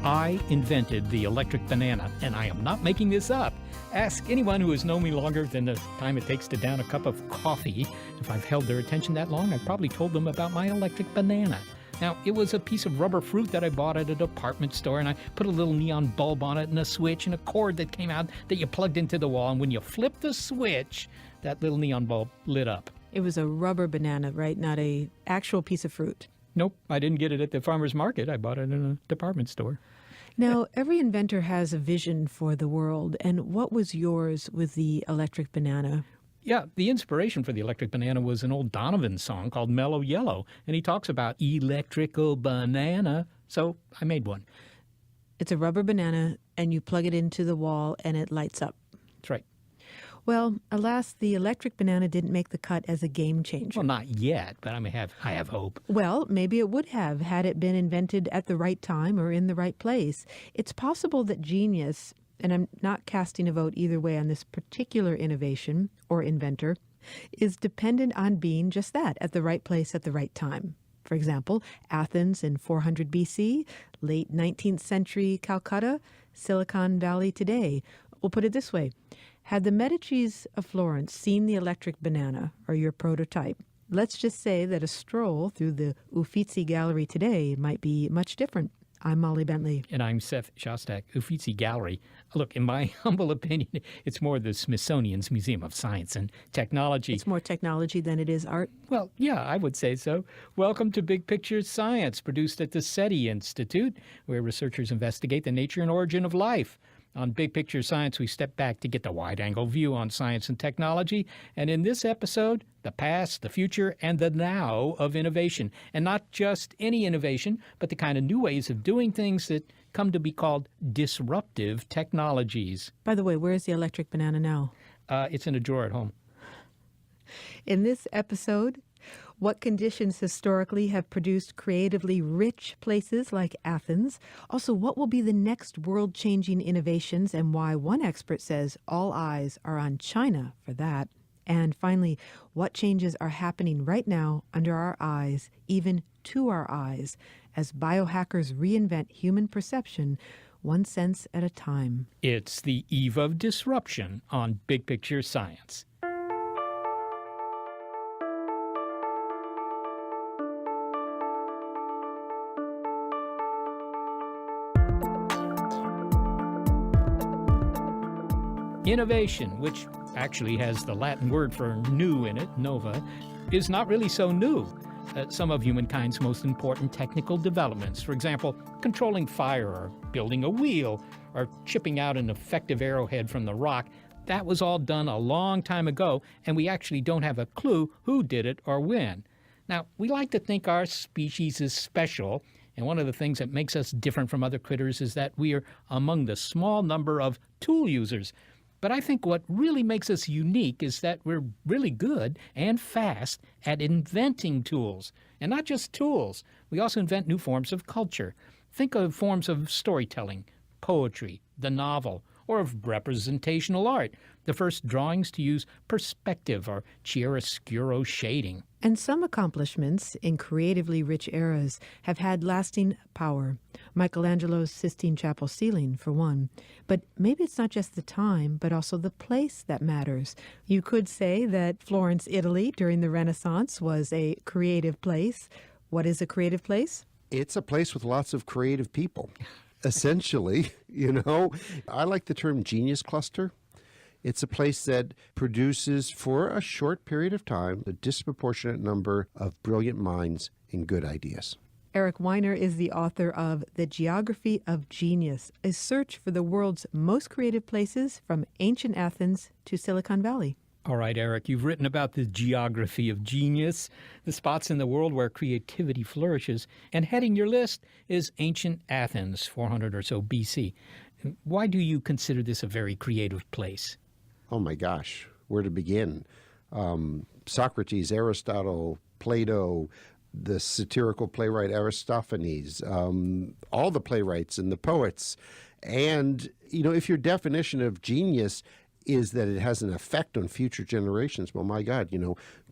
I invented the electric banana, and I am not making this up. Ask anyone who has known me longer than the time it takes to down a cup of coffee. If I've held their attention that long, I've probably told them about my electric banana. Now, it was a piece of rubber fruit that I bought at a department store, and I put a little neon bulb on it and a switch and a cord that came out that you plugged into the wall, and when you flipped the switch, that little neon bulb lit up. It was a rubber banana, right? Not a actual piece of fruit. Nope, I didn't get it at the farmer's market. I bought it in a department store. Now, every inventor has a vision for the world, and what was yours with the electric banana? Yeah, the inspiration for the electric banana was an old Donovan song called Mellow Yellow, and he talks about electrical banana, so I made one. It's a rubber banana, and you plug it into the wall, and it lights up. That's right. Well, alas, the electric banana didn't make the cut as a game changer. Well, not yet, but I have hope. Well, maybe it would have had it been invented at the right time or in the right place. It's possible that genius, and I'm not casting a vote either way on this particular innovation or inventor, is dependent on being just that, at the right place at the right time. For example, Athens in 400 BC, late 19th century Calcutta, Silicon Valley today. We'll put it this way. Had the Medicis of Florence seen the electric banana, or your prototype, let's just say that a stroll through the Uffizi Gallery today might be much different. I'm Molly Bentley. And I'm Seth Shostak. Uffizi Gallery. Look, in my humble opinion, it's more the Smithsonian's Museum of Science and Technology. It's more technology than it is art? Well, yeah, I would say so. Welcome to Big Picture Science, produced at the SETI Institute, where researchers investigate the nature and origin of life. On Big Picture Science, we step back to get the wide-angle view on science and technology. And in this episode, the past, the future, and the now of innovation. And not just any innovation, but the kind of new ways of doing things that come to be called disruptive technologies. By the way, where's the electric banana now? It's in a drawer at home. In this episode, what conditions historically have produced creatively rich places like Athens? Also, what will be the next world-changing innovations and why one expert says all eyes are on China for that? And finally, what changes are happening right now under our eyes, even to our eyes, as biohackers reinvent human perception one sense at a time? It's the eve of disruption on Big Picture Science. Innovation, which actually has the Latin word for new in it, nova, is not really so new. Some of humankind's most important technical developments, for example, controlling fire or building a wheel or chipping out an effective arrowhead from the rock, that was all done a long time ago, and we actually don't have a clue who did it or when. Now, we like to think our species is special, and one of the things that makes us different from other critters is that we are among the small number of tool users. But I think what really makes us unique is that we're really good and fast at inventing tools. And not just tools. We also invent new forms of culture. Think of forms of storytelling, poetry, the novel, or of representational art. The first drawings to use perspective or chiaroscuro shading. And some accomplishments in creatively rich eras have had lasting power. Michelangelo's Sistine Chapel ceiling, for one. But maybe it's not just the time, but also the place that matters. You could say that Florence, Italy, during the Renaissance was a creative place. What is a creative place? It's a place with lots of creative people. Essentially, I like the term genius cluster. It's a place that produces, for a short period of time, a disproportionate number of brilliant minds and good ideas. Eric Weiner is the author of The Geography of Genius, a search for the world's most creative places from ancient Athens to Silicon Valley. All right, Eric, you've written about the geography of genius, the spots in the world where creativity flourishes, and heading your list is ancient Athens, 400 or so BC. Why do you consider this a very creative place? Oh my gosh, where to begin? Socrates, Aristotle, Plato, the satirical playwright Aristophanes, all the playwrights and the poets. And, if your definition of genius is that it has an effect on future generations, well, my God,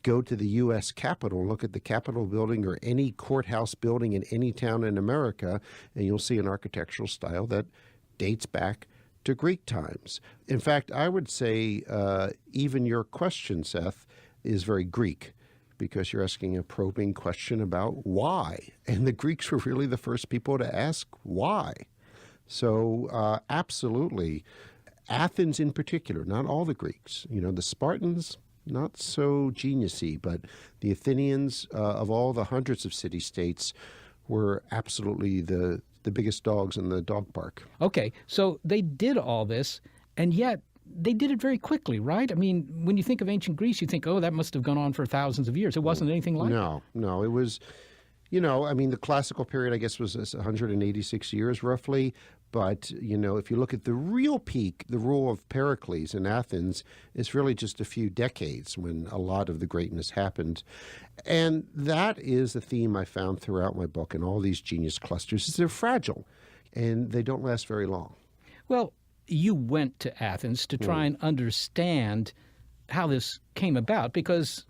go to the U.S. Capitol, look at the Capitol building or any courthouse building in any town in America, and you'll see an architectural style that dates back to Greek times. In fact, I would say even your question, Seth, is very Greek, because you're asking a probing question about why. And the Greeks were really the first people to ask why. So absolutely, Athens in particular, not all the Greeks. You know, the Spartans, not so geniusy, but the Athenians, of all the hundreds of city-states, were absolutely the biggest dogs in the dog park. Okay, so they did all this, and yet they did it very quickly, right? I mean, when you think of ancient Greece, you think, oh, that must have gone on for thousands of years. It wasn't anything like that. No, it was, you know, I mean, the classical period, I guess, was 186 years roughly. But, you know, if you look at the real peak, the rule of Pericles in Athens, it's really just a few decades when a lot of the greatness happened. And that is a theme I found throughout my book and all these genius clusters, is they're fragile and they don't last very long. Well, you went to Athens to try and understand how this came about, because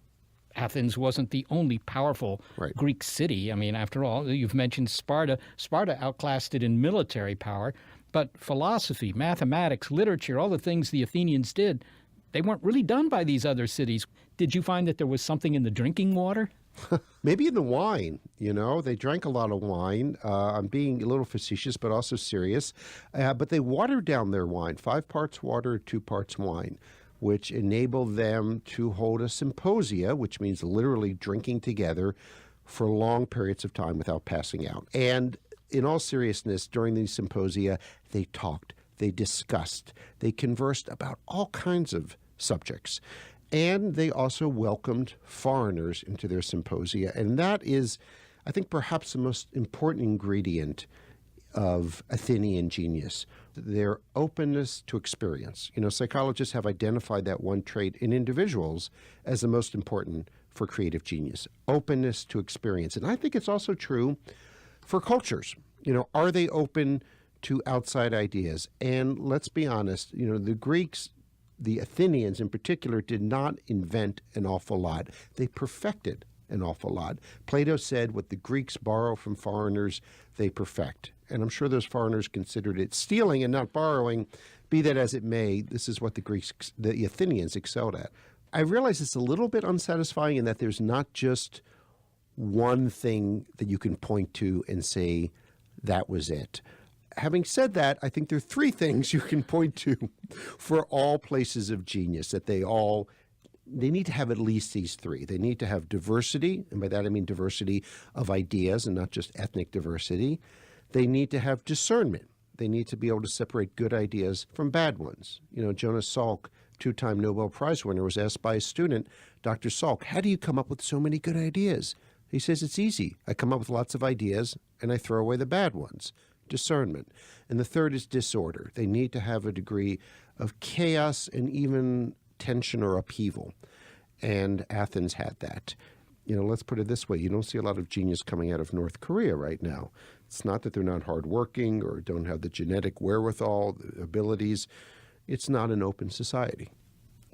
Athens wasn't the only powerful Greek city. I mean, after all, you've mentioned Sparta. Sparta outclassed it in military power, but philosophy, mathematics, literature, all the things the Athenians did, they weren't really done by these other cities. Did you find that there was something in the drinking water? Maybe in the wine, you know. They drank a lot of wine. I'm being a little facetious, but also serious. But they watered down their wine, 5 parts water, 2 parts wine, which enabled them to hold a symposia, which means literally drinking together for long periods of time without passing out. And in all seriousness, during these symposia, they talked, they discussed, they conversed about all kinds of subjects. And they also welcomed foreigners into their symposia. And that is, I think, perhaps the most important ingredient of Athenian genius, their openness to experience. You know, psychologists have identified that one trait in individuals as the most important for creative genius, openness to experience. And I think it's also true for cultures. You know, are they open to outside ideas? And let's be honest, you know, the Greeks, the Athenians in particular, did not invent an awful lot. They perfected an awful lot. Plato said what the Greeks borrow from foreigners, they perfect. And I'm sure those foreigners considered it stealing and not borrowing. Be that as it may, this is what the Athenians excelled at. I realize it's a little bit unsatisfying in that there's not just one thing that you can point to and say, that was it. Having said that, I think there are 3 things you can point to for all places of genius, that they need to have at least these 3. They need to have diversity, and by that I mean diversity of ideas and not just ethnic diversity. They need to have discernment. They need to be able to separate good ideas from bad ones. You know, Jonas Salk, 2-time Nobel Prize winner, was asked by a student, Dr. Salk, how do you come up with so many good ideas? He says, it's easy. I come up with lots of ideas and I throw away the bad ones. Discernment. And the third is disorder. They need to have a degree of chaos and even tension or upheaval. And Athens had that. You know, let's put it this way. You don't see a lot of genius coming out of North Korea right now. It's not that they're not hardworking or don't have the genetic wherewithal, the abilities. It's not an open society.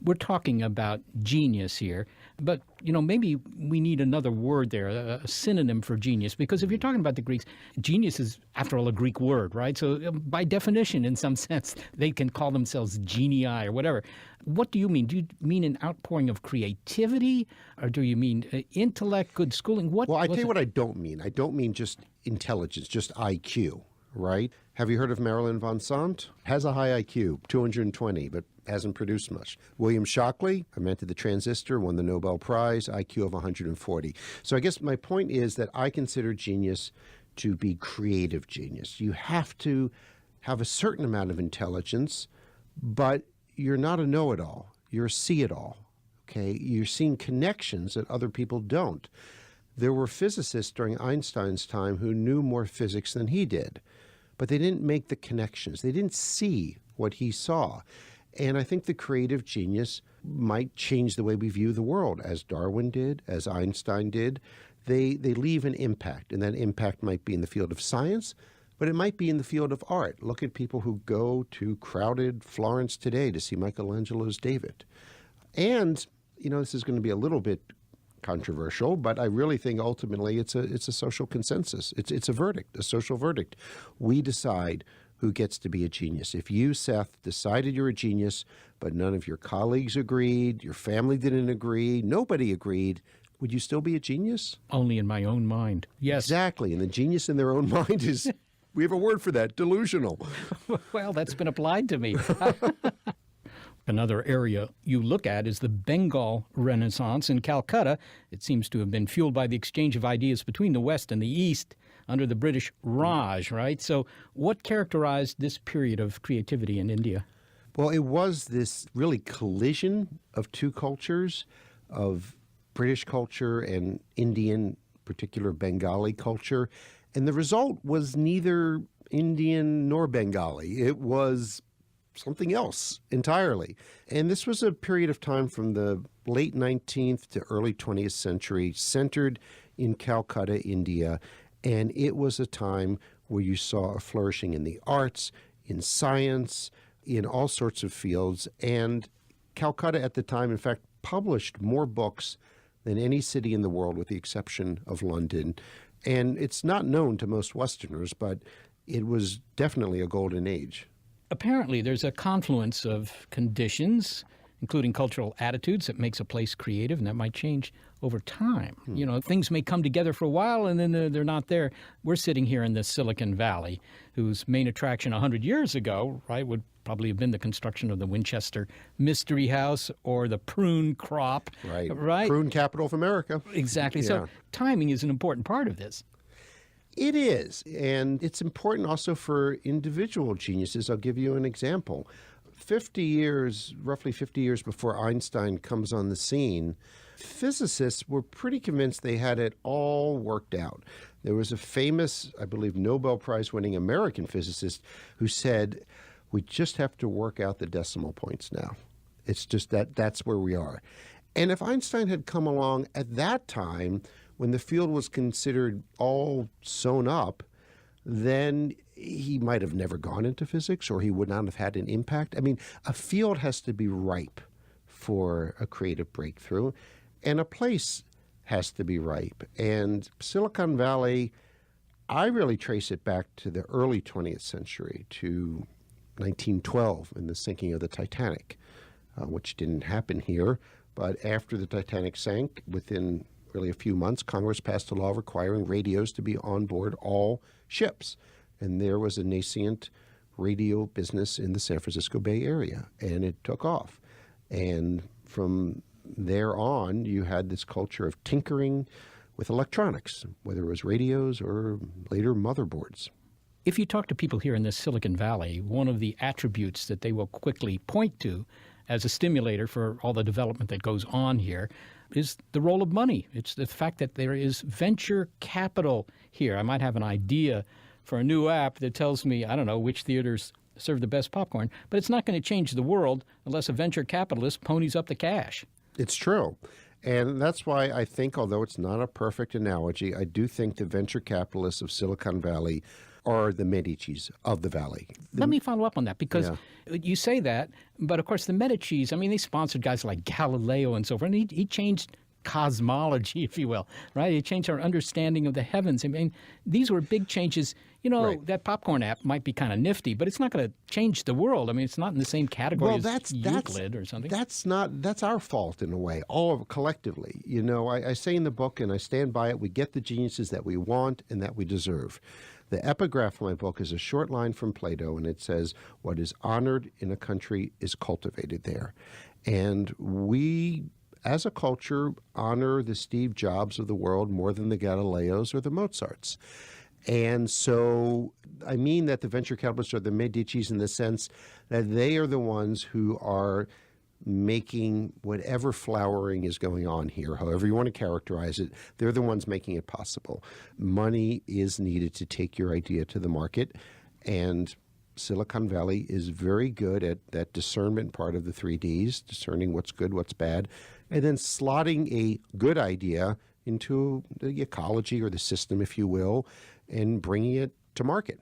We're talking about genius here, but, you know, maybe we need another word there, a synonym for genius, because if you're talking about the Greeks, genius is, after all, a Greek word, right? So by definition, in some sense, they can call themselves genii or whatever. What do you mean? Do you mean an outpouring of creativity, or do you mean intellect, good schooling? Well, I tell you what I don't mean. I don't mean just intelligence, just IQ, right? Have you heard of Marilyn von Sant? Has a high IQ, 220, but hasn't produced much. William Shockley invented the transistor, won the Nobel Prize, IQ of 140. So I guess my point is that I consider genius to be creative genius. You have to have a certain amount of intelligence, but you're not a know-it-all. You're a see-it-all, okay? You're seeing connections that other people don't. There were physicists during Einstein's time who knew more physics than he did, but they didn't make the connections. They didn't see what he saw. And I think the creative genius might change the way we view the world, as Darwin did, as Einstein did. They leave an impact, and that impact might be in the field of science, but it might be in the field of art. Look at people who go to crowded Florence today to see Michelangelo's David. And, you know, this is going to be a little bit controversial, but I really think ultimately it's a social consensus. It's a verdict, a social verdict. We decide who gets to be a genius. If you, Seth, decided you're a genius, but none of your colleagues agreed, your family didn't agree, nobody agreed, would you still be a genius? Only in my own mind. Yes. Exactly. And the genius in their own mind is, we have a word for that, delusional. Well, that's been applied to me. Another area you look at is the Bengal Renaissance in Calcutta. It seems to have been fueled by the exchange of ideas between the West and the East under the British Raj, right? So what characterized this period of creativity in India? Well, it was this really collision of two cultures, of British culture and Indian, particular Bengali culture. And the result was neither Indian nor Bengali. It was something else entirely. And this was a period of time from the late 19th to early 20th century, centered in Calcutta, India. And it was a time where you saw a flourishing in the arts, in science, in all sorts of fields. And Calcutta at the time, in fact, published more books than any city in the world, with the exception of London. And it's not known to most Westerners, but it was definitely a golden age. Apparently, there's a confluence of conditions, including cultural attitudes, that makes a place creative, and that might change over time. You know, things may come together for a while, and then they're not there. We're sitting here in the Silicon Valley, whose main attraction 100 years ago, right, would probably have been the construction of the Winchester Mystery House or the prune crop. Right? Prune capital of America. Exactly. Yeah. So timing is an important part of this. It is, and it's important also for individual geniuses. I'll give you an example. Roughly 50 years before Einstein comes on the scene, physicists were pretty convinced they had it all worked out. There was a famous, I believe, Nobel Prize-winning American physicist who said, we just have to work out the decimal points now. It's just that's where we are. And if Einstein had come along at that time, when the field was considered all sewn up, then he might have never gone into physics, or he would not have had an impact. I mean, a field has to be ripe for a creative breakthrough, and a place has to be ripe. And Silicon Valley, I really trace it back to the early 20th century, to 1912 and the sinking of the Titanic, which didn't happen here. But after the Titanic sank, within really a few months, Congress passed a law requiring radios to be on board all ships. And there was a nascent radio business in the San Francisco Bay Area, and it took off. And from there on, you had this culture of tinkering with electronics, whether it was radios or later motherboards. If you talk to people here in the Silicon Valley, one of the attributes that they will quickly point to as a stimulator for all the development that goes on here is the role of money. It's the fact that there is venture capital here. I might have an idea for a new app that tells me, I don't know, which theaters serve the best popcorn, but it's not going to change the world unless a venture capitalist ponies up the cash. It's true. And that's why I think, although it's not a perfect analogy, I do think the venture capitalists of Silicon Valley are the Medicis of the Valley. Let me follow up on that, because you say that, but of course the Medicis, I mean, they sponsored guys like Galileo and so forth, and he changed cosmology, if you will, right? He changed our understanding of the heavens. I mean, these were big changes. You know, Right. That popcorn app might be kind of nifty, but it's not going to change the world. I mean, it's not in the same category as Euclid or something. That's our fault in a way, all of collectively. You know, I say in the book, and I stand by it, we get the geniuses that we want and that we deserve. The epigraph of my book is a short line from Plato, and it says, what is honored in a country is cultivated there. And we, as a culture, honor the Steve Jobs of the world more than the Galileos or the Mozarts. And so I mean that the venture capitalists are the Medicis in the sense that they are the ones who are making whatever flowering is going on here, however you want to characterize it, they're the ones making it possible. Money is needed to take your idea to the market, and Silicon Valley is very good at that discernment part of the 3Ds, discerning what's good, what's bad, and then slotting a good idea into the ecology or the system, if you will, and bringing it to market.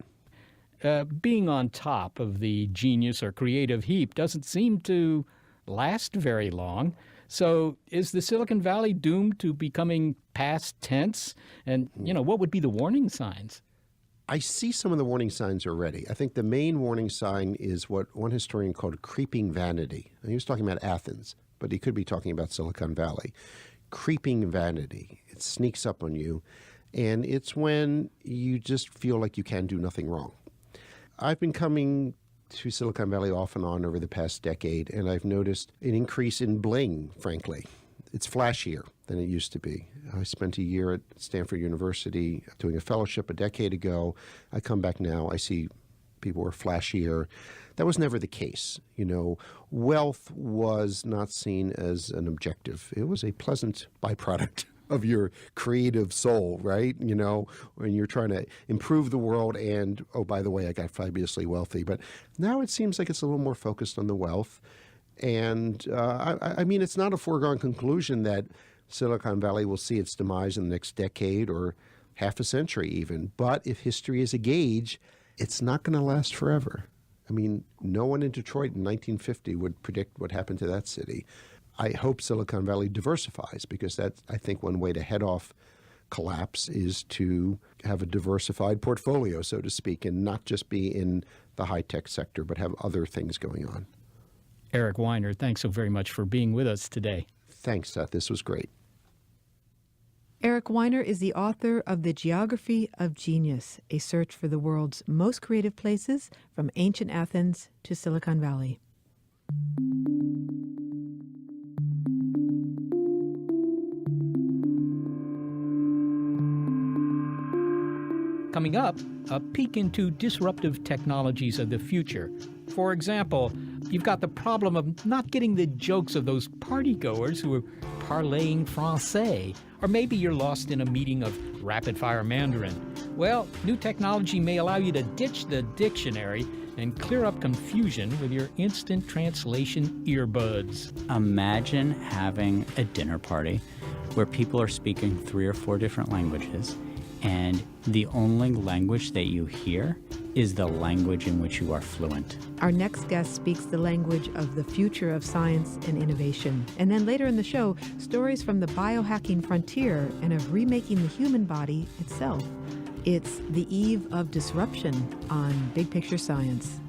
Being on top of the genius or creative heap doesn't seem to last very long. So is the Silicon Valley doomed to becoming past tense? And, what would be the warning signs? I see some of the warning signs already. I think the main warning sign is what one historian called creeping vanity. And he was talking about Athens, but he could be talking about Silicon Valley. Creeping vanity. It sneaks up on you, and it's when you just feel like you can do nothing wrong. I've been coming to Silicon Valley off and on over the past decade, and I've noticed an increase in bling, frankly. It's flashier than it used to be. I spent a year at Stanford University doing a fellowship a decade ago. I come back now, I see people are flashier. That was never the case. Wealth was not seen as an objective. It was a pleasant byproduct of your creative soul, right? When you're trying to improve the world and, oh, by the way, I got fabulously wealthy. But now it seems like it's a little more focused on the wealth. And I mean, it's not a foregone conclusion that Silicon Valley will see its demise in the next decade or half a century even. But if history is a gauge, it's not going to last forever. I mean, no one in Detroit in 1950 would predict what happened to that city. I hope Silicon Valley diversifies, because that's, I think, one way to head off collapse is to have a diversified portfolio, so to speak, and not just be in the high-tech sector, but have other things going on. Eric Weiner, thanks so very much for being with us today. Thanks, Seth. This was great. Eric Weiner is the author of The Geography of Genius, a search for the world's most creative places from ancient Athens to Silicon Valley. Coming up, a peek into disruptive technologies of the future. For example, you've got the problem of not getting the jokes of those partygoers who are parlaying français. Or maybe you're lost in a meeting of rapid-fire Mandarin. Well, new technology may allow you to ditch the dictionary and clear up confusion with your instant translation earbuds. Imagine having a dinner party where people are speaking 3 or 4 different languages, and the only language that you hear is the language in which you are fluent. Our next guest speaks the language of the future of science and innovation. And then later in the show, stories from the biohacking frontier and of remaking the human body itself. It's the eve of disruption on Big Picture Science.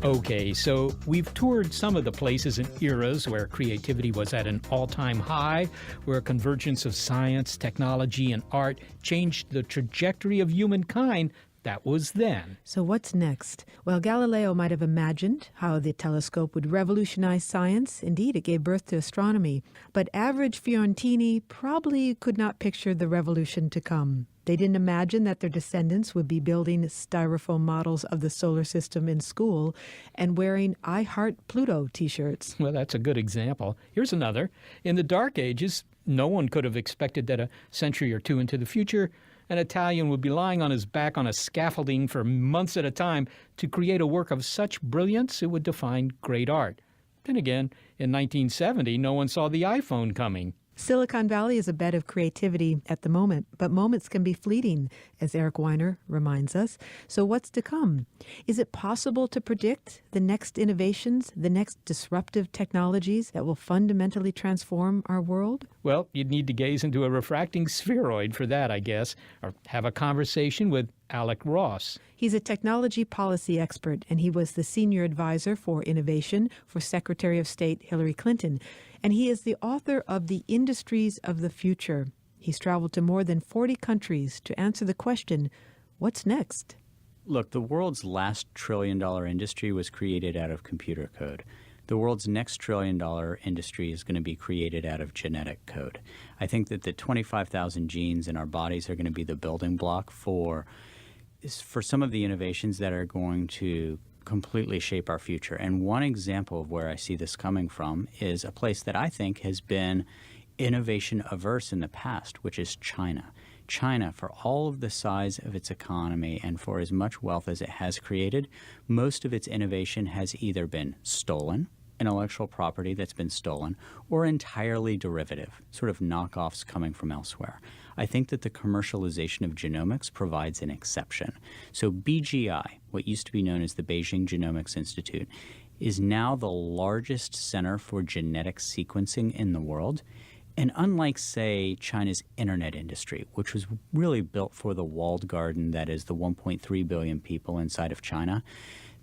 Okay, so we've toured some of the places and eras where creativity was at an all-time high, where a convergence of science, technology, and art changed the trajectory of humankind. That was then. So what's next? Well, Galileo might have imagined how the telescope would revolutionize science. Indeed, it gave birth to astronomy. But average Fiorentini probably could not picture the revolution to come. They didn't imagine that their descendants would be building styrofoam models of the solar system in school and wearing I Heart Pluto t-shirts. Well, that's a good example. Here's another. In the Dark Ages, no one could have expected that a century or two into the future, an Italian would be lying on his back on a scaffolding for months at a time to create a work of such brilliance it would define great art. Then again, in 1970, no one saw the iPhone coming. Silicon Valley is a bed of creativity at the moment, but moments can be fleeting, as Eric Weiner reminds us. So what's to come? Is it possible to predict the next innovations, the next disruptive technologies that will fundamentally transform our world? Well, you'd need to gaze into a refracting spheroid for that, I guess, or have a conversation with Alec Ross. He's a technology policy expert, and he was the senior advisor for innovation for Secretary of State Hillary Clinton. And he is the author of The Industries of the Future. He's traveled to more than 40 countries to answer the question, what's next? Look, the world's last trillion-dollar industry was created out of computer code. The world's next trillion-dollar industry is going to be created out of genetic code. I think that the 25,000 genes in our bodies are going to be the building block for some of the innovations that are going to completely shape our future. And one example of where I see this coming from is a place that I think has been innovation averse in the past, which is China. China, for all of the size of its economy and for as much wealth as it has created, most of its innovation has either been stolen, intellectual property that's been stolen, or entirely derivative, sort of knockoffs coming from elsewhere. I think that the commercialization of genomics provides an exception. So BGI, what used to be known as the Beijing Genomics Institute, is now the largest center for genetic sequencing in the world. And unlike, say, China's internet industry, which was really built for the walled garden that is the 1.3 billion people inside of China,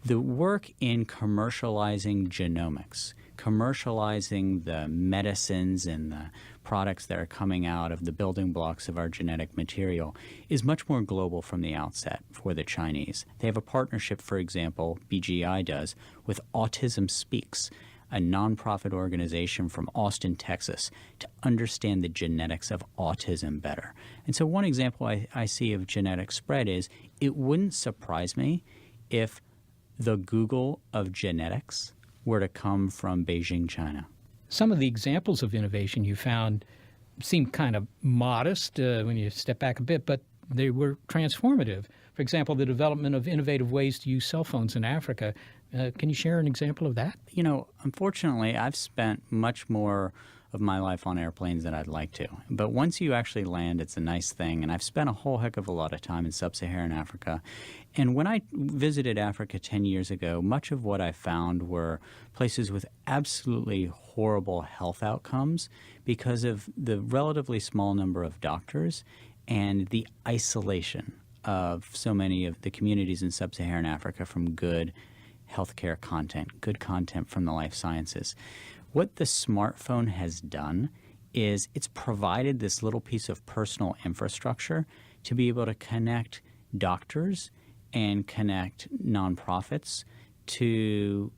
the work in commercializing genomics, commercializing the medicines and the products that are coming out of the building blocks of our genetic material is much more global from the outset for the Chinese. They have a partnership, for example, BGI does, with Autism Speaks, a nonprofit organization from Austin, Texas, to understand the genetics of autism better. And so one example I see of genetic spread is it wouldn't surprise me if the Google of genetics were to come from Beijing, China. Some of the examples of innovation you found seem kind of modest when you step back a bit, but they were transformative. For example, the development of innovative ways to use cell phones in Africa. Can you share an example of that? You know, unfortunately, I've spent much more of my life on airplanes than I'd like to. But once you actually land, it's a nice thing. And I've spent a whole heck of a lot of time in sub-Saharan Africa. And when I visited Africa 10 years ago, much of what I found were places with absolutely horrible health outcomes because of the relatively small number of doctors and the isolation of so many of the communities in sub-Saharan Africa from good healthcare content, good content from the life sciences. What the smartphone has done is it's provided this little piece of personal infrastructure to be able to connect doctors and connect nonprofits to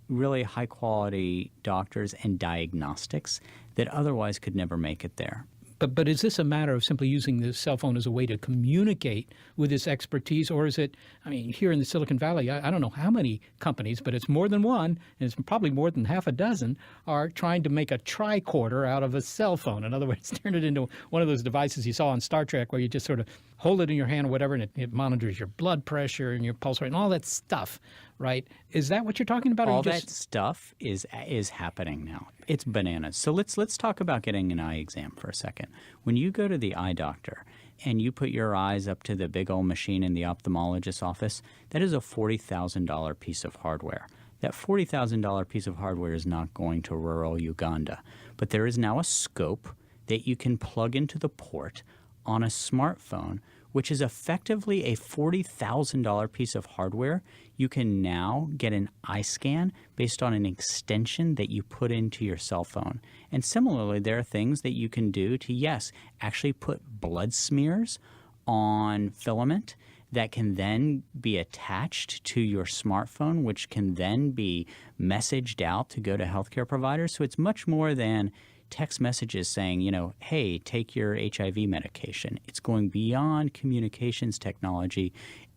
really high-quality doctors and diagnostics that otherwise could never make it there. But is this a matter of simply using the cell phone as a way to communicate with this expertise, or is it, I mean, here in the Silicon Valley, I don't know how many companies, but it's more than one, and it's probably more than half a dozen, are trying to make a tricorder out of a cell phone. In other words, turn it into one of those devices you saw on Star Trek where you just sort of hold it in your hand or whatever, and it monitors your blood pressure and your pulse rate and all that stuff, right? Is that what you're talking about? All that stuff is happening now. It's bananas. So let's talk about getting an eye exam for a second. When you go to the eye doctor and you put your eyes up to the big old machine in the ophthalmologist's office, that is a $40,000 piece of hardware. That $40,000 piece of hardware is not going to rural Uganda. But there is now a scope that you can plug into the port on a smartphone, which is effectively a $40,000 piece of hardware. You can now get an eye scan based on an extension that you put into your cell phone. And similarly, there are things that you can do to, yes, actually put blood smears on filament that can then be attached to your smartphone, which can then be messaged out to go to healthcare providers. So it's much more than text messages saying, you know, hey, take your HIV medication. It's going beyond communications technology,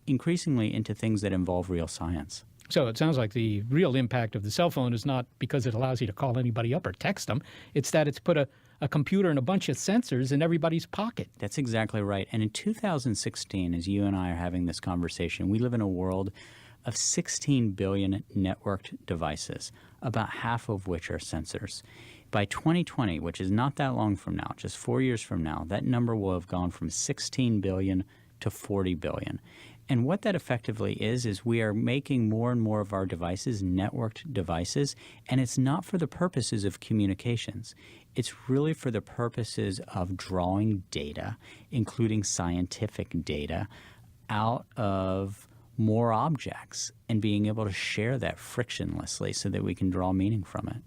increasingly into things that involve real science. So it sounds like the real impact of the cell phone is not because it allows you to call anybody up or text them. It's that it's put a computer and a bunch of sensors in everybody's pocket. That's exactly right. And in 2016, as you and I are having this conversation, we live in a world of 16 billion networked devices, about half of which are sensors. By 2020, which is not that long from now, just 4 years from now, that number will have gone from 16 billion to 40 billion. And what that effectively is we are making more and more of our devices networked devices, and it's not for the purposes of communications. It's really for the purposes of drawing data, including scientific data, out of more objects and being able to share that frictionlessly so that we can draw meaning from it.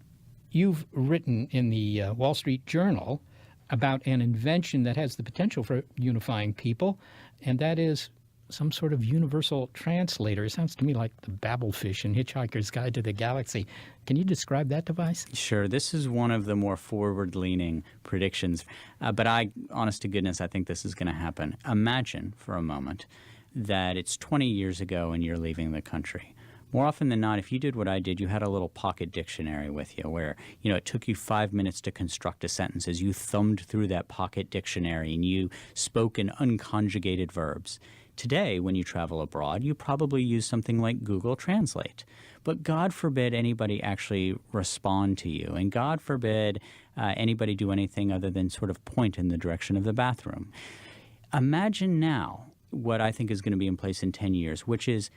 You've written in the Wall Street Journal about an invention that has the potential for unifying people, and that is some sort of universal translator. It sounds to me like the Babelfish in Hitchhiker's Guide to the Galaxy. Can you describe that device? Sure. This is one of the more forward-leaning predictions, but honest to goodness, I think this is going to happen. Imagine for a moment that it's 20 years ago and you're leaving the country. More often than not, if you did what I did, you had a little pocket dictionary with you where, it took you 5 minutes to construct a sentence as you thumbed through that pocket dictionary and you spoke in unconjugated verbs. Today, when you travel abroad, you probably use something like Google Translate. But God forbid anybody actually respond to you, and God forbid anybody do anything other than sort of point in the direction of the bathroom. Imagine now what I think is going to be in place in 10 years, which is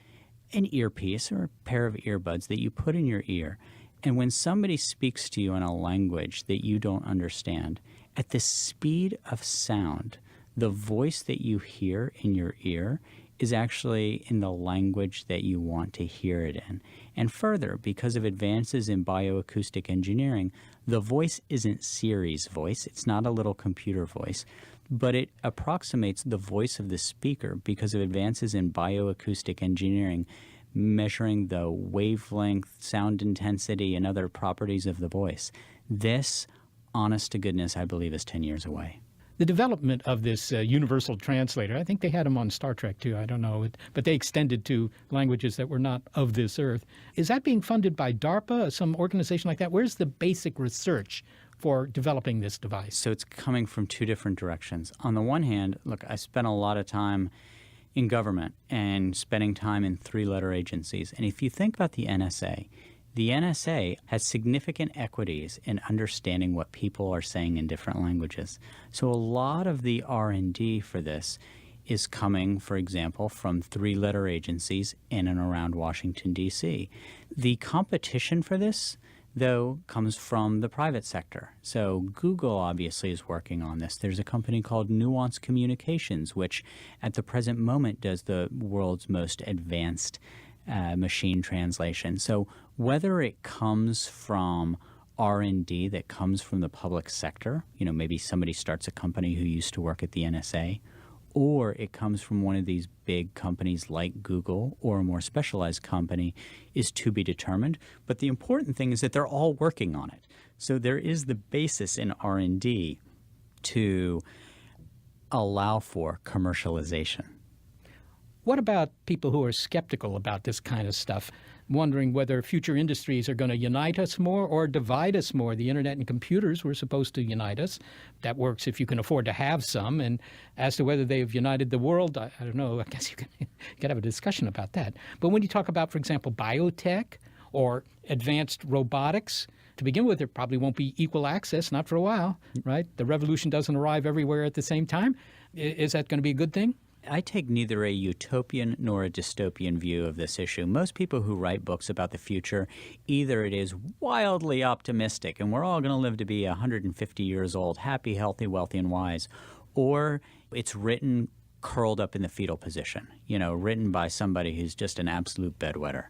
an earpiece or a pair of earbuds that you put in your ear. And when somebody speaks to you in a language that you don't understand, at the speed of sound, the voice that you hear in your ear is actually in the language that you want to hear it in. And further, because of advances in bioacoustic engineering, the voice isn't Siri's voice. It's not a little computer voice, but it approximates the voice of the speaker because of advances in bioacoustic engineering, measuring the wavelength, sound intensity, and other properties of the voice. This, honest to goodness, I believe is 10 years away. The development of this universal translator, I think they had them on Star Trek too, I don't know, but they extended to languages that were not of this earth. Is that being funded by DARPA, some organization like that? Where's the basic research for developing this device? So it's coming from two different directions. On the one hand, look, I spent a lot of time in government and spending time in three-letter agencies. And if you think about the NSA has significant equities in understanding what people are saying in different languages. So a lot of the R&D for this is coming, for example, from three-letter agencies in and around Washington, D.C. The competition for this, though, comes from the private sector. So Google obviously is working on this. There's a company called Nuance Communications, which at the present moment does the world's most advanced machine translation. So whether it comes from R&D that comes from the public sector, maybe somebody starts a company who used to work at the NSA, or it comes from one of these big companies like Google or a more specialized company, is to be determined. But the important thing is that they're all working on it. So there is the basis in R&D to allow for commercialization. What about people who are skeptical about this kind of stuff, wondering whether future industries are going to unite us more or divide us more? The internet and computers were supposed to unite us. That works if you can afford to have some. And as to whether they've united the world, I don't know. I guess you can have a discussion about that. But when you talk about, for example, biotech or advanced robotics, to begin with, there probably won't be equal access, not for a while, right? The revolution doesn't arrive everywhere at the same time. Is that going to be a good thing? I take neither a utopian nor a dystopian view of this issue. Most people who write books about the future, either it is wildly optimistic and we're all going to live to be 150 years old, happy, healthy, wealthy, and wise, or it's written curled up in the fetal position, written by somebody who's just an absolute bedwetter.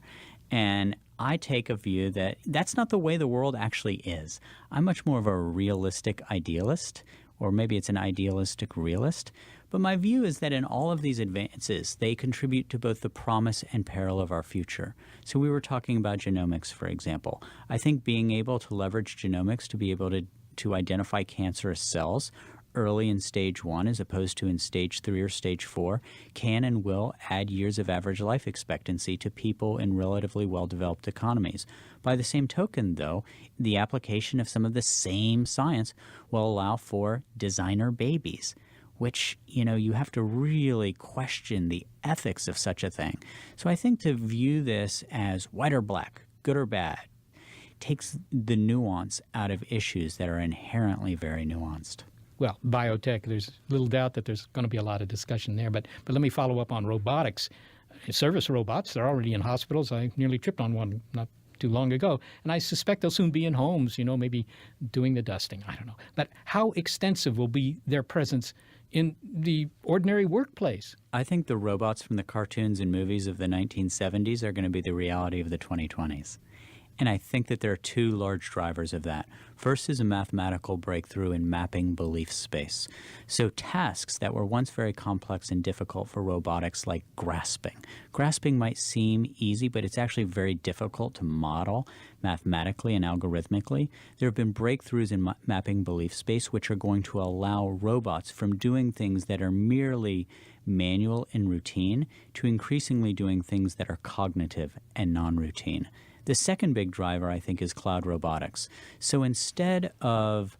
And I take a view that that's not the way the world actually is. I'm much more of a realistic idealist, or maybe it's an idealistic realist. But my view is that in all of these advances, they contribute to both the promise and peril of our future. So we were talking about genomics, for example. I think being able to leverage genomics to be able to identify cancerous cells early in stage 1 as opposed to in stage 3 or stage 4 can and will add years of average life expectancy to people in relatively well-developed economies. By the same token, though, the application of some of the same science will allow for designer babies, which, you have to really question the ethics of such a thing. So I think to view this as white or black, good or bad, takes the nuance out of issues that are inherently very nuanced. Well, biotech, there's little doubt that there's going to be a lot of discussion there. But let me follow up on robotics. Service robots, they're already in hospitals. I nearly tripped on one not too long ago. And I suspect they'll soon be in homes, maybe doing the dusting. I don't know. But how extensive will be their presence in the ordinary workplace? I think the robots from the cartoons and movies of the 1970s are going to be the reality of the 2020s. And I think that there are two large drivers of that. First is a mathematical breakthrough in mapping belief space. So tasks that were once very complex and difficult for robotics, like grasping. Grasping might seem easy, but it's actually very difficult to model mathematically and algorithmically. There have been breakthroughs in mapping belief space which are going to allow robots from doing things that are merely manual and routine to increasingly doing things that are cognitive and non-routine. The second big driver, I think, is cloud robotics. So instead of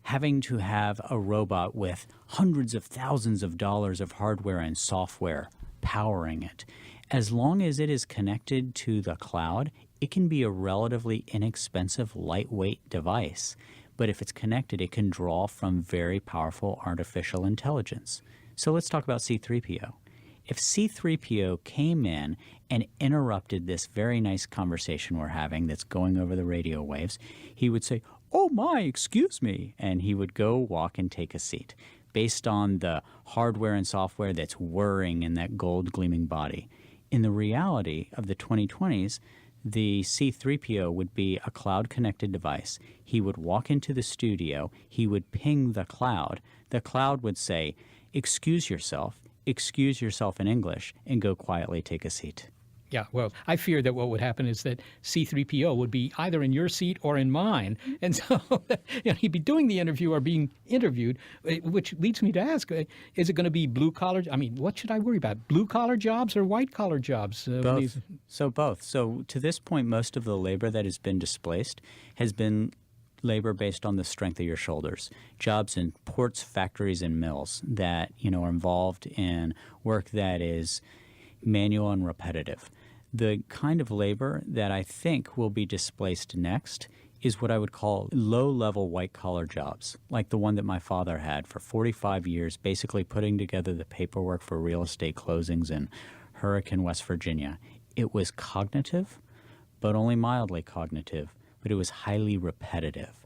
having to have a robot with hundreds of thousands of dollars of hardware and software powering it, as long as it is connected to the cloud, it can be a relatively inexpensive, lightweight device. But if it's connected, it can draw from very powerful artificial intelligence. So let's talk about C-3PO. If C-3PO came in and interrupted this very nice conversation we're having that's going over the radio waves, he would say, "Oh my, excuse me," and he would go walk and take a seat based on the hardware and software that's whirring in that gold gleaming body. In the reality of the 2020s, the C-3PO would be a cloud-connected device. He would walk into the studio. He would ping the cloud. The cloud would say, excuse yourself in English, and go quietly take a seat. Yeah, well, I fear that what would happen is that C-3PO would be either in your seat or in mine. And so he'd be doing the interview or being interviewed, which leads me to ask, is it going to be blue-collar? I mean, what should I worry about, blue-collar jobs or white-collar jobs? Both. Both. So to this point, most of the labor that has been displaced has been labor based on the strength of your shoulders. Jobs in ports, factories, and mills that are involved in work that is manual and repetitive. The kind of labor that I think will be displaced next is what I would call low-level white-collar jobs, like the one that my father had for 45 years, basically putting together the paperwork for real estate closings in Hurricane, West Virginia. It was cognitive, but only mildly cognitive, but it was highly repetitive.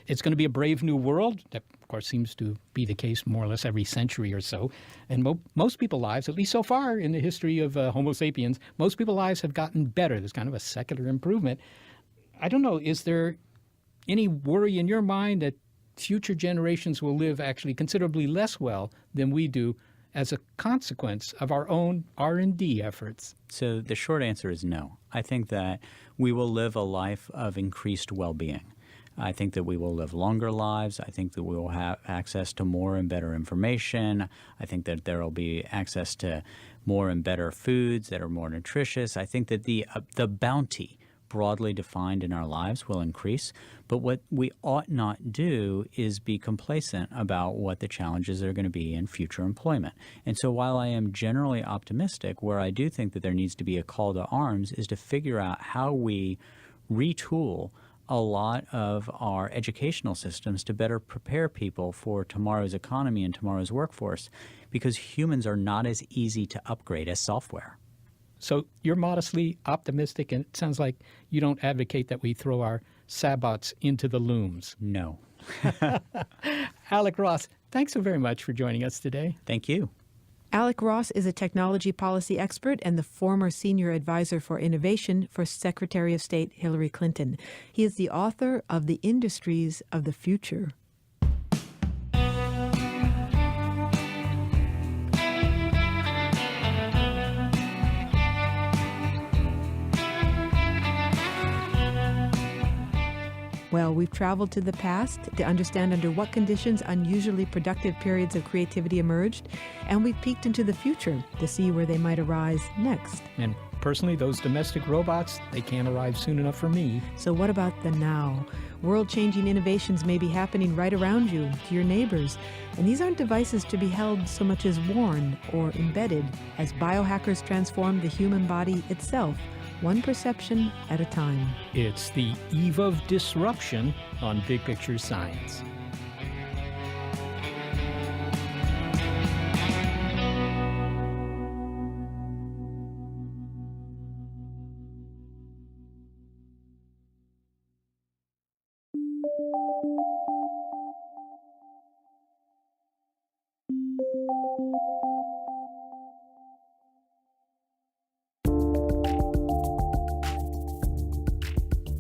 It's going to be a brave new world. That, of course, seems to be the case more or less every century or so. And most people's lives, at least so far in the history of Homo sapiens, most people's lives have gotten better. There's kind of a secular improvement. I don't know, is there any worry in your mind that future generations will live actually considerably less well than we do as a consequence of our own R&D efforts? So the short answer is no. I think that we will live a life of increased well-being. I think that we will live longer lives. I think that we will have access to more and better information. I think that there will be access to more and better foods that are more nutritious. I think that the bounty broadly defined in our lives will increase. But what we ought not do is be complacent about what the challenges are going to be in future employment. And so while I am generally optimistic, where I do think that there needs to be a call to arms is to figure out how we retool a lot of our educational systems to better prepare people for tomorrow's economy and tomorrow's workforce, because humans are not as easy to upgrade as software. So you're modestly optimistic, and it sounds like you don't advocate that we throw our sabots into the looms. No. Alec Ross, thanks so very much for joining us today. Thank you. Alec Ross is a technology policy expert and the former senior advisor for innovation for Secretary of State Hillary Clinton. He is the author of The Industries of the Future. Well, we've traveled to the past to understand under what conditions unusually productive periods of creativity emerged, and we've peeked into the future to see where they might arise next. And personally, those domestic robots, they can't arrive soon enough for me. So what about the now? World-changing innovations may be happening right around you, to your neighbors. And these aren't devices to be held so much as worn or embedded, as biohackers transform the human body itself, one perception at a time. It's the eve of disruption on Big Picture Science.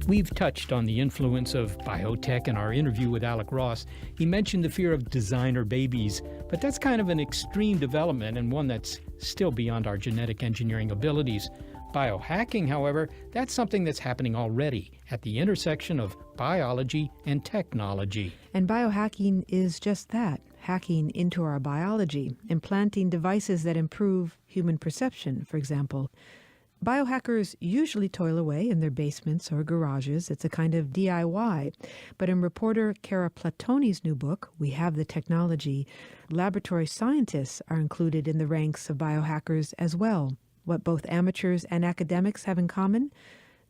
We've touched on the influence of biotech in our interview with Alec Ross. He mentioned the fear of designer babies, but that's kind of an extreme development and one that's still beyond our genetic engineering abilities. Biohacking, however, that's something that's happening already at the intersection of biology and technology. And biohacking is just that, hacking into our biology, implanting devices that improve human perception, for example. Biohackers usually toil away in their basements or garages. It's a kind of DIY. But in reporter Cara Platoni's new book, We Have the Technology, laboratory scientists are included in the ranks of biohackers as well. What both amateurs and academics have in common?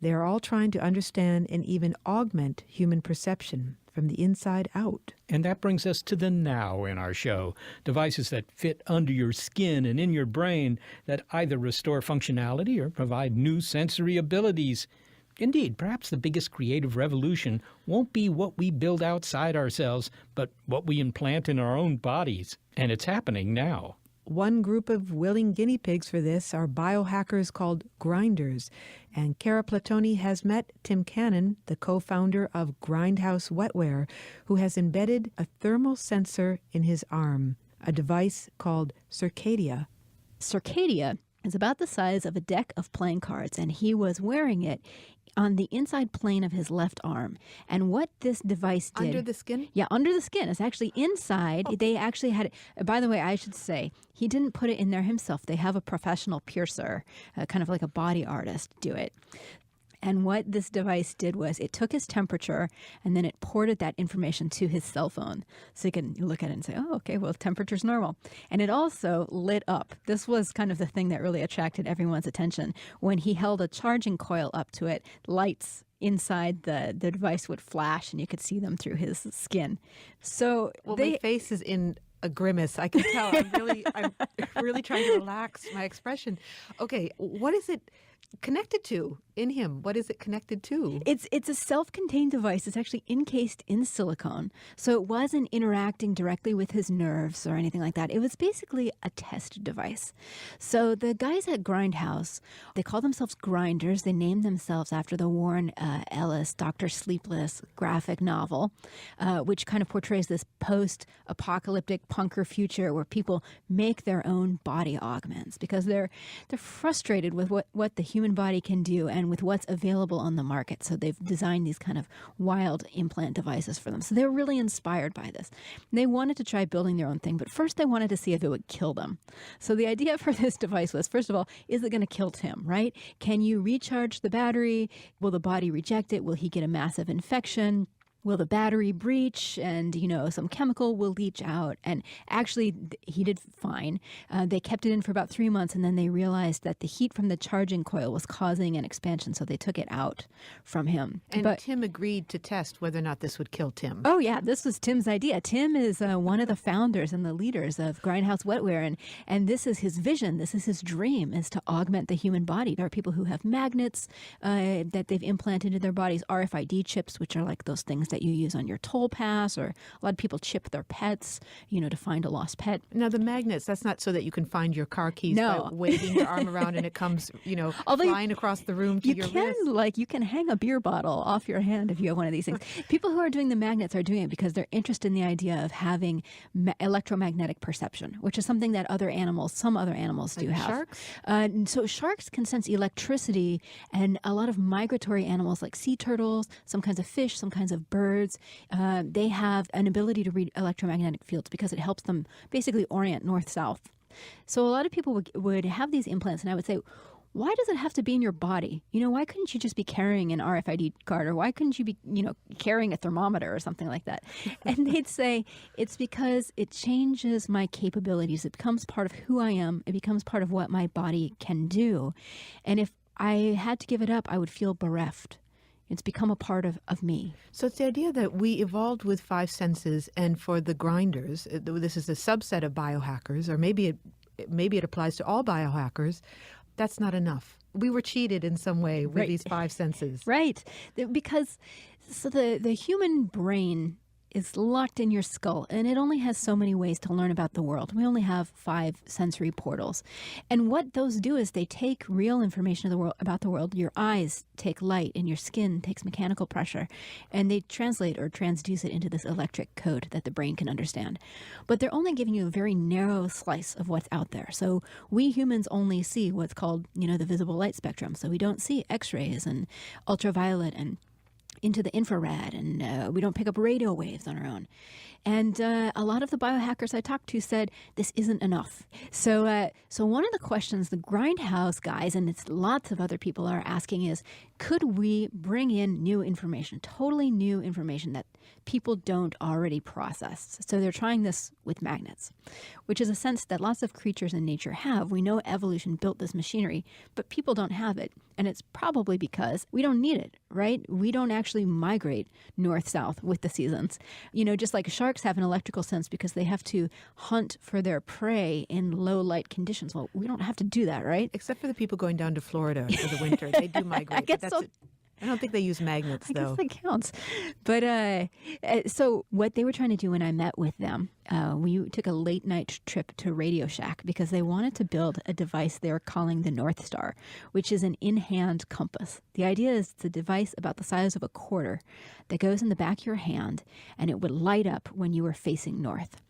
They are all trying to understand and even augment human perception from the inside out. And that brings us to the now in our show. Devices that fit under your skin and in your brain that either restore functionality or provide new sensory abilities. Indeed, perhaps the biggest creative revolution won't be what we build outside ourselves, but what we implant in our own bodies. And it's happening now. One group of willing guinea pigs for this are biohackers called grinders. And Cara Platoni has met Tim Cannon, the co-founder of Grindhouse Wetware, who has embedded a thermal sensor in his arm, a device called Circadia. Circadia is about the size of a deck of playing cards, and he was wearing it on the inside plane of his left arm. And what this device did... Under the skin? Yeah, under the skin. It's actually inside. Oh. They actually had it. By the way, I should say, he didn't put it in there himself. They have a professional piercer, kind of like a body artist, do it. And what this device did was it took his temperature and then it ported that information to his cell phone. So you can look at it and say, oh, okay, well, temperature's normal. And it also lit up. This was kind of the thing that really attracted everyone's attention. When he held a charging coil up to it, lights inside the device would flash and you could see them through his skin. So my face is in a grimace. I can tell. I'm really trying to relax my expression. Okay, what is it connected to in him? What is it connected to? It's a self-contained device. It's actually encased in silicone. So it wasn't interacting directly with his nerves or anything like that. It was basically a test device. So the guys at Grindhouse, they call themselves grinders. They named themselves after the Warren Ellis Dr. Sleepless graphic novel, which kind of portrays this post-apocalyptic punker future where people make their own body augments because they're frustrated with what the human body can do and with what's available on the market. So they've designed these kind of wild implant devices for them. So they're really inspired by this. They wanted to try building their own thing, but first they wanted to see if it would kill them. So the idea for this device was, first of all, is it going to kill Tim, right? Can you recharge the battery? Will the body reject it? Will he get a massive infection? Will the battery breach and, some chemical will leach out? And actually, he did fine. They kept it in for about 3 months, and then they realized that the heat from the charging coil was causing an expansion, so they took it out from him. And Tim agreed to test whether or not this would kill Tim. Oh, yeah, this was Tim's idea. Tim is one of the founders and the leaders of Grindhouse Wetware, and this is his vision. This is his dream, is to augment the human body. There are people who have magnets that they've implanted in their bodies, RFID chips, which are like those things that you use on your toll pass, or a lot of people chip their pets, to find a lost pet. Now, the magnets, that's not so that you can find your car keys by waving your arm around and it comes, flying across the room to your wrist. You can hang a beer bottle off your hand if you have one of these things. People who are doing the magnets are doing it because they're interested in the idea of having electromagnetic perception, which is something that some other animals do have. Sharks? So sharks can sense electricity, and a lot of migratory animals like sea turtles, some kinds of fish, some kinds of birds, they have an ability to read electromagnetic fields because it helps them basically orient north-south. So a lot of people would have these implants, and I would say, why does it have to be in your body? Why couldn't you just be carrying an RFID card, or why couldn't you be, carrying a thermometer or something like that? And they'd say, it's because it changes my capabilities. It becomes part of who I am. It becomes part of what my body can do. And if I had to give it up, I would feel bereft. It's become a part of me. So it's the idea that we evolved with 5 senses, and for the grinders, this is a subset of biohackers, or maybe it applies to all biohackers. That's not enough. We were cheated in some way with these 5 senses. Right. Because the human brain is locked in your skull, and it only has so many ways to learn about the world. We only have 5 sensory portals. And what those do is they take real information of the world, about the world. Your eyes take light, and your skin takes mechanical pressure, and they translate or transduce it into this electric code that the brain can understand. But they're only giving you a very narrow slice of what's out there. So we humans only see what's called, the visible light spectrum. So we don't see X-rays and ultraviolet and into the infrared, and we don't pick up radio waves on our own. And a lot of the biohackers I talked to said this isn't enough. So one of the questions the Grindhouse guys, and it's lots of other people, are asking is, could we bring in new information, totally new information that people don't already process? So they're trying this with magnets, which is a sense that lots of creatures in nature have. We know evolution built this machinery, but people don't have it. And it's probably because we don't need it, right? We don't actually migrate north-south with the seasons. Just like sharks have an electrical sense because they have to hunt for their prey in low light conditions. Well, we don't have to do that, right? Except for the people going down to Florida for the winter. They do migrate. I guess but so. I don't think they use magnets, though. I guess that counts. But so what they were trying to do when I met with them, we took a late night trip to Radio Shack because they wanted to build a device they were calling the North Star, which is an in-hand compass. The idea is it's a device about the size of a quarter that goes in the back of your hand, and it would light up when you were facing north.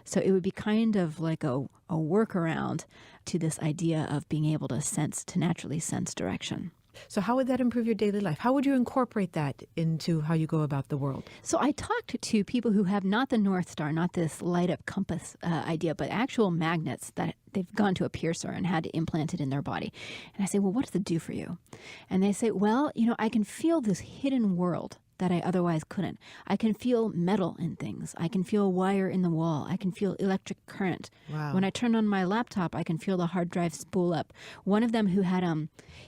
So it would be kind of like a workaround to this idea of being able to naturally sense direction. So how would that improve your daily life? How would you incorporate that into how you go about the world? So I talked to people who have not the North Star, not this light-up compass idea, but actual magnets that they've gone to a piercer and had to implant it in their body. And I say, well, what does it do for you? And they say, well, I can feel this hidden world that I otherwise couldn't. I can feel metal in things. I can feel wire in the wall. I can feel electric current. Wow. When I turn on my laptop, I can feel the hard drive spool up. One of them who had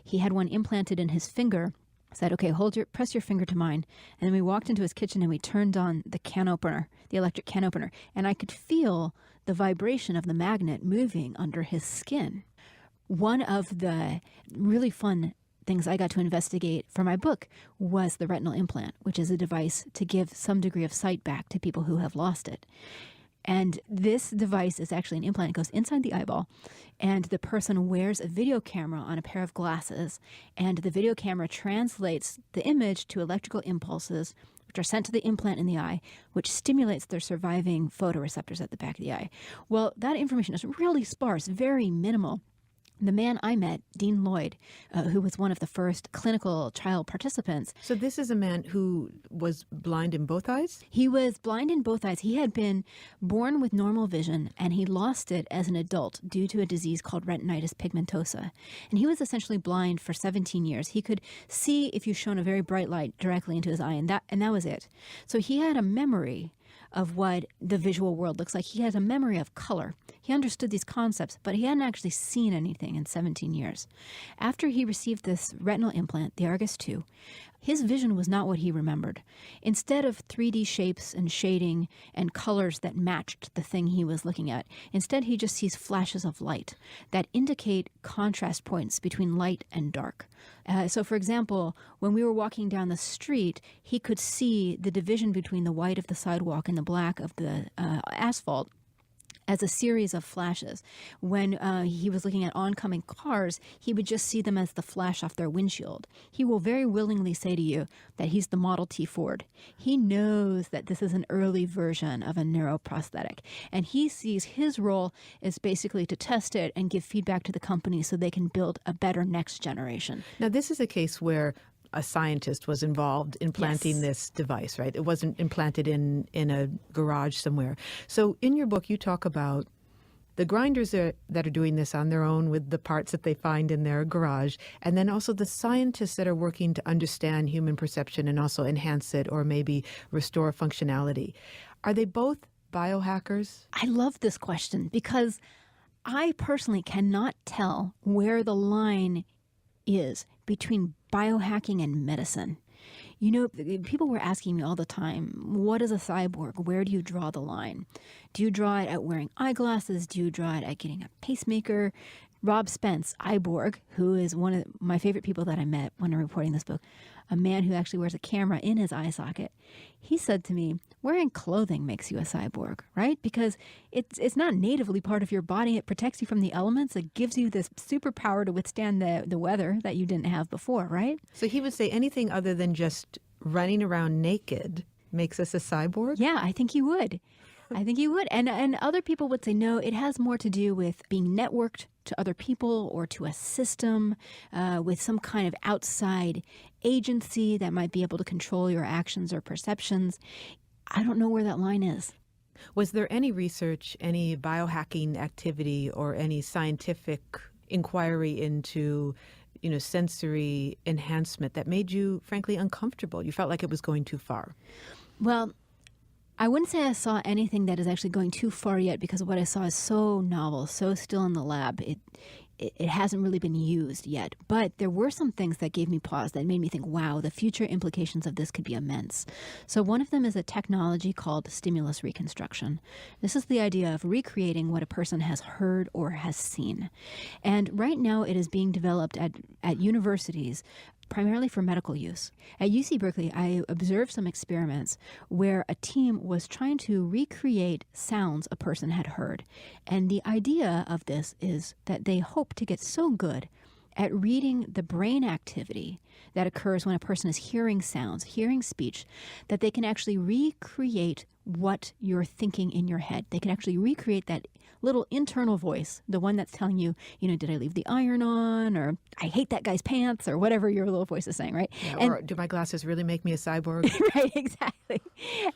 he had one implanted in his finger said, okay, press your finger to mine. And then we walked into his kitchen and we turned on the can opener, the electric can opener, and I could feel the vibration of the magnet moving under his skin. One of the really fun things I got to investigate for my book was the retinal implant, which is a device to give some degree of sight back to people who have lost it. And this device is actually an implant. It goes inside the eyeball, and the person wears a video camera on a pair of glasses, and the video camera translates the image to electrical impulses, which are sent to the implant in the eye, which stimulates their surviving photoreceptors at the back of the eye. Well, that information is really sparse, very minimal. The man I met, Dean Lloyd, who was one of the first clinical trial participants. So this is a man who was blind in both eyes? He was blind in both eyes. He had been born with normal vision, and he lost it as an adult due to a disease called retinitis pigmentosa. And he was essentially blind for 17 years. He could see if you shone a very bright light directly into his eye, and that was it. So he had a memory of what the visual world looks like. He has a memory of color. He understood these concepts, but he hadn't actually seen anything in 17 years. After he received this retinal implant, the Argus II, his vision was not what he remembered. Instead of 3D shapes and shading and colors that matched the thing he was looking at, instead he just sees flashes of light that indicate contrast points between light and dark. So, for example, when we were walking down the street, he could see the division between the white of the sidewalk and the black of the asphalt as a series of flashes. When he was looking at oncoming cars, he would just see them as the flash off their windshield. He will very willingly say to you that he's the Model T Ford. He knows that this is an early version of a neuroprosthetic, and he sees his role is basically to test it and give feedback to the company so they can build a better next generation. Now, this is a case where a scientist was involved in planting Yes. this device, right? It wasn't implanted in a garage somewhere. So in your book, you talk about the grinders that are doing this on their own with the parts that they find in their garage, and then also the scientists that are working to understand human perception and also enhance it or maybe restore functionality. Are they both biohackers? I love this question because I personally cannot tell where the line is between biohacking and medicine. People were asking me all the time, what is a cyborg? Where do you draw the line? Do you draw it at wearing eyeglasses? Do you draw it at getting a pacemaker? Rob Spence, Iborg, who is one of my favorite people that I met when I'm reporting this book, a man who actually wears a camera in his eye socket, he said to me, wearing clothing makes you a cyborg, right? Because it's not natively part of your body. It protects you from the elements. It gives you this superpower to withstand the weather that you didn't have before, right? So he would say anything other than just running around naked makes us a cyborg? Yeah, I think he would. I think he would. And other people would say, no, it has more to do with being networked to other people or to a system with some kind of outside agency that might be able to control your actions or perceptions. I don't know where that line is. Was there any research, any biohacking activity, or any scientific inquiry into, sensory enhancement that made you, frankly, uncomfortable? You felt like it was going too far? Well, I wouldn't say I saw anything that is actually going too far yet, because what I saw is so novel, so still in the lab. It hasn't really been used yet. But there were some things that gave me pause, that made me think, wow, the future implications of this could be immense. So one of them is a technology called stimulus reconstruction. This is the idea of recreating what a person has heard or has seen. And right now it is being developed at universities, primarily for medical use. At UC Berkeley, I observed some experiments where a team was trying to recreate sounds a person had heard. And the idea of this is that they hope to get so good at reading the brain activity that occurs when a person is hearing sounds, hearing speech, that they can actually recreate what you're thinking in your head. They can actually recreate that little internal voice, the one that's telling you, did I leave the iron on, or I hate that guy's pants, or whatever your little voice is saying, right? Yeah, or do my glasses really make me a cyborg? Right, exactly.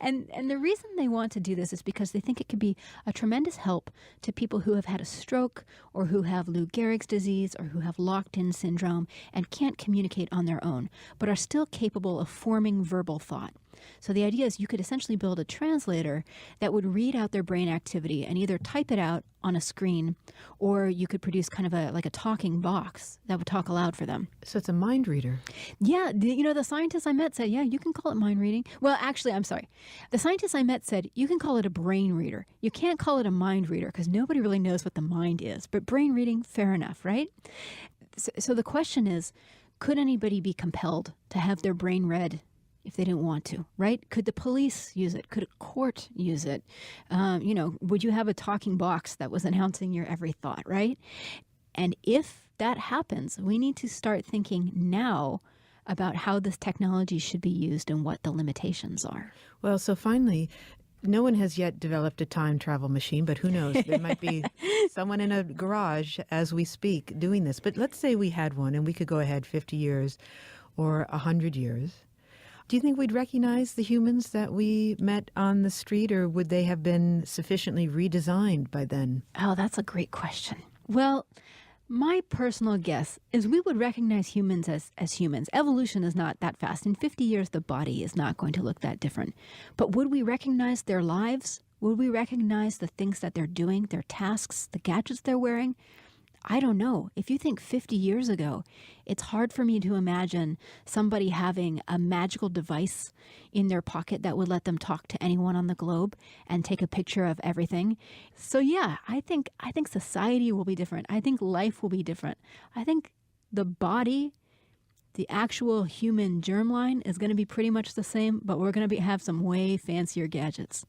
And the reason they want to do this is because they think it could be a tremendous help to people who have had a stroke, or who have Lou Gehrig's disease, or who have locked-in syndrome and can't communicate on their own, but are still capable of forming verbal thought. So the idea is you could essentially build a translator that would read out their brain activity and either type it out on a screen, or you could produce kind of like a talking box that would talk aloud for them. So it's a mind reader. Yeah. The scientists I met said, yeah, you can call it mind reading. Well, actually, I'm sorry. The scientists I met said you can call it a brain reader. You can't call it a mind reader because nobody really knows what the mind is. But brain reading, fair enough, right? So the question is, could anybody be compelled to have their brain read if they didn't want to, right? Could the police use it? Could a court use it? Would you have a talking box that was announcing your every thought, right? And if that happens, we need to start thinking now about how this technology should be used and what the limitations are. Well, so finally, no one has yet developed a time travel machine, but who knows? There might be someone in a garage as we speak doing this. But let's say we had one and we could go ahead 50 years or 100 years. Do you think we'd recognize the humans that we met on the street, or would they have been sufficiently redesigned by then? Oh, that's a great question. Well, my personal guess is we would recognize humans as humans. Evolution is not that fast. In 50 years, the body is not going to look that different. But would we recognize their lives? Would we recognize the things that they're doing, their tasks, the gadgets they're wearing? I don't know. If you think 50 years ago, it's hard for me to imagine somebody having a magical device in their pocket that would let them talk to anyone on the globe and take a picture of everything. So yeah, I think society will be different. I think life will be different. I think the body, the actual human germline, is going to be pretty much the same, but we're going to have some way fancier gadgets.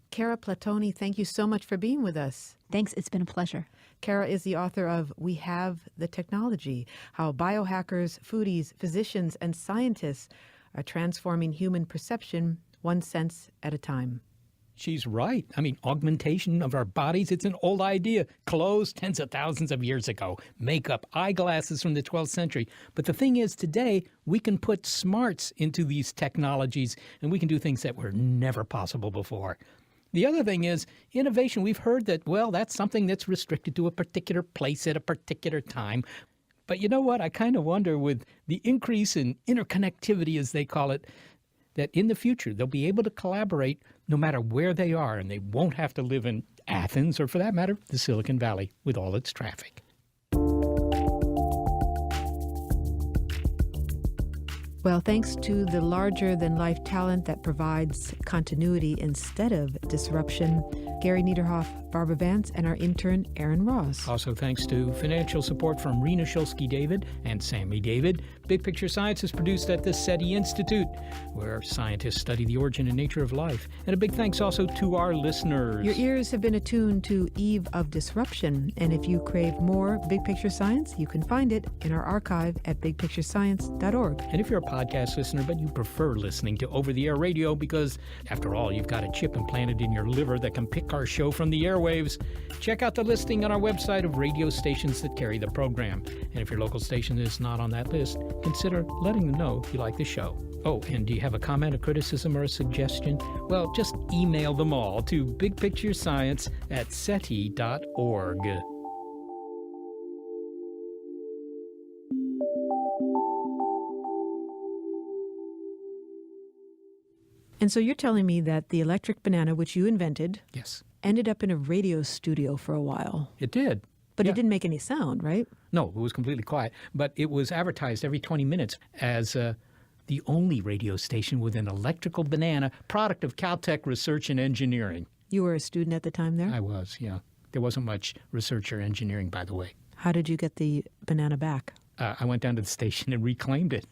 Cara Platoni, thank you so much for being with us. Thanks. It's been a pleasure. Cara is the author of We Have the Technology, How Biohackers, Foodies, Physicians, and Scientists Are Transforming Human Perception One Sense at a Time. She's right. Augmentation of our bodies, it's an old idea. Clothes tens of thousands of years ago. Makeup, eyeglasses from the 12th century. But the thing is, today, we can put smarts into these technologies, and we can do things that were never possible before. The other thing is innovation. We've heard that, that's something that's restricted to a particular place at a particular time. But you know what? I kind of wonder, with the increase in interconnectivity, as they call it, that in the future they'll be able to collaborate no matter where they are, and they won't have to live in Athens or, for that matter, the Silicon Valley with all its traffic. Well, thanks to the larger-than-life talent that provides continuity instead of disruption, Gary Niederhoff, Barbara Vance, and our intern, Aaron Ross. Also thanks to financial support from Rena Shulsky-David and Sammy David. Big Picture Science is produced at the SETI Institute, where scientists study the origin and nature of life. And a big thanks also to our listeners. Your ears have been attuned to Eve of Disruption, and if you crave more Big Picture Science, you can find it in our archive at bigpicturescience.org. And if you're a podcast listener, but you prefer listening to over-the-air radio because, after all, you've got a chip implanted in your liver that can pick our show from the airwaves, check out the listing on our website of radio stations that carry the program. And if your local station is not on that list, consider letting them know you like the show. Oh, and do you have a comment, a criticism, or a suggestion? Well, just email them all to bigpicturescience@seti.org. And so you're telling me that the electric banana, which you invented, Yes, ended up in a radio studio for a while. it did. But Yeah. it didn't make any sound, right? No, it was completely quiet, but it was advertised every 20 minutes as the only radio station with an electrical banana, product of Caltech Research and Engineering. You were a student at the time there? I was, yeah. There wasn't much research or engineering, by the way. How did you get the banana back? I went down to the station and reclaimed it.